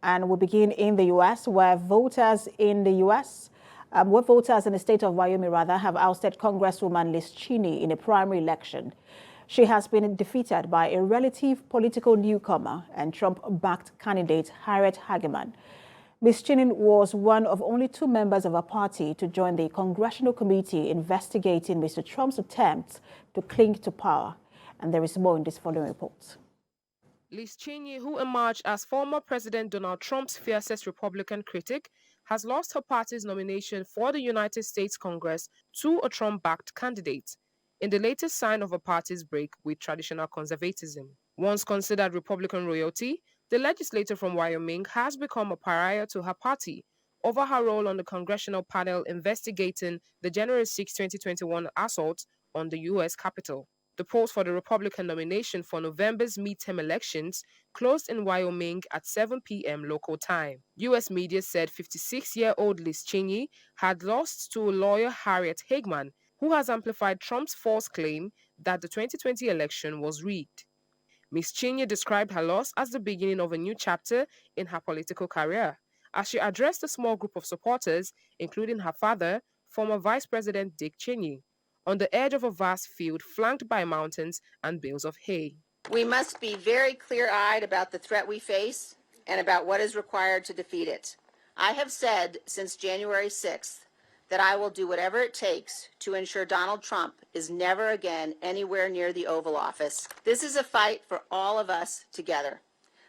And we begin in the U.S., where voters in the state of Wyoming, have ousted Congresswoman Liz Cheney in a primary election. She has been defeated by a relative political newcomer and Trump-backed candidate Harriet Hageman. Ms. Cheney was one of only two members of her party to join the congressional committee investigating Mr. Trump's attempts to cling to power. And there is more in this following report. Liz Cheney, who emerged as former President Donald Trump's fiercest Republican critic, has lost her party's nomination for the United States Congress to a Trump-backed candidate, in the latest sign of a party's break with traditional conservatism. Once considered Republican royalty, the legislator from Wyoming has become a pariah to her party over her role on the congressional panel investigating the January 6, 2021 assault on the U.S. Capitol. The polls for the Republican nomination for November's midterm elections closed in Wyoming at 7 p.m. local time. U.S. media said 56-year-old Liz Cheney had lost to lawyer Harriet Hageman, who has amplified Trump's false claim that the 2020 election was rigged. Ms. Cheney described her loss as the beginning of a new chapter in her political career, as she addressed a small group of supporters, including her father, former Vice President Dick Cheney, on the edge of a vast field flanked by mountains and bales of hay. We must be very clear-eyed about the threat we face and about what is required to defeat it. I have said since January 6th that I will do whatever it takes to ensure Donald Trump is never again anywhere near the Oval Office. This is a fight for all of us together.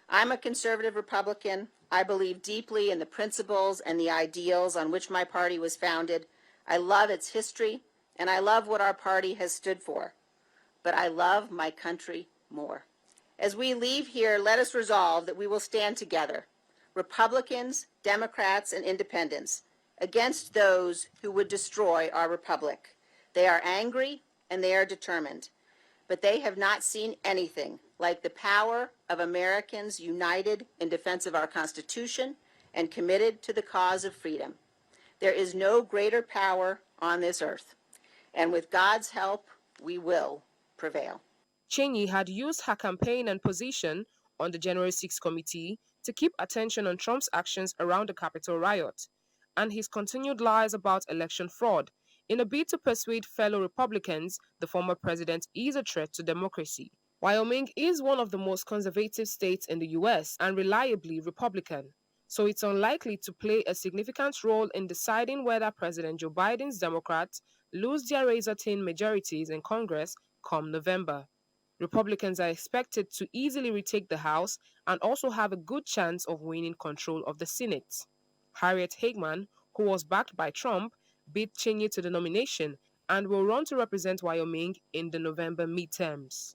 I'm a conservative Republican. I believe deeply in the principles and the ideals on which my party was founded. I love its history, and I love what our party has stood for. But I love my country more. As we leave here, let us resolve that we will stand together, Republicans, Democrats, and Independents, against those who would destroy our republic. They are angry and they are determined, but they have not seen anything like the power of Americans united in defense of our Constitution and committed to the cause of freedom. There is no greater power on this earth, and with God's help, we will prevail. Cheney had used her campaign and position on the January 6 committee to keep attention on Trump's actions around the Capitol riot and his continued lies about election fraud in a bid to persuade fellow Republicans the former president is a threat to democracy. Wyoming is one of the most conservative states in the U.S. and reliably Republican, so it's unlikely to play a significant role in deciding whether President Joe Biden's Democrats lose their razor-thin majorities in Congress come November. Republicans are expected to easily retake the House and also have a good chance of winning control of the Senate. Harriet Hageman, who was backed by Trump, beat Cheney to the nomination and will run to represent Wyoming in the November midterms.